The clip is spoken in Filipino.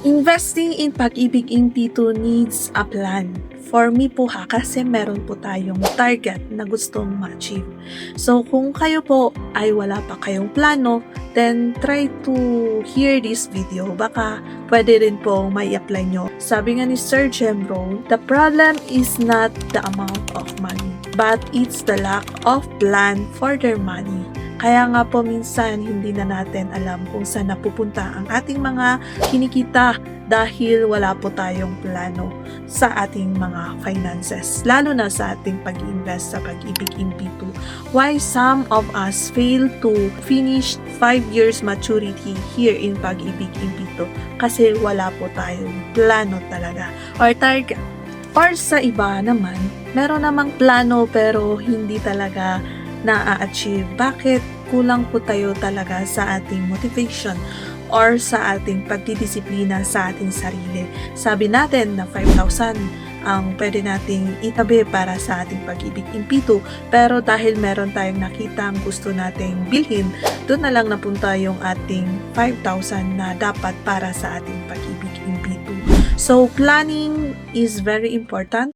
Investing in Pag-ibig in P2 needs a plan. For me po kasi meron po tayong target na gustong ma-achieve. So kung kayo po ay wala pa kayong plano, then try to hear this video. Baka pwede rin po may apply nyo. Sabi nga ni Sir Jemro, the problem is not the amount of money, but it's the lack of plan for their money. Kaya nga po minsan hindi na natin alam kung saan napupunta ang ating mga kinikita dahil wala po tayong plano sa ating mga finances, lalo na sa ating pag-invest sa Pag-ibig in P2. Why some of us fail to finish 5 years maturity here in Pag-ibig in P2? Kasi wala po tayong plano talaga or target. Or sa iba naman, meron namang plano pero hindi talaga na-achieve. Bakit? Kulang po tayo talaga sa ating motivation or sa ating pagdidisiplina sa ating sarili. Sabi natin na 5,000 ang pwede nating itabi para sa ating Pag-ibig in P2, pero dahil meron tayong nakita ang gusto nating bilhin, doon na lang napunta yung ating 5,000 na dapat para sa ating Pag-ibig in P2. So planning is very important.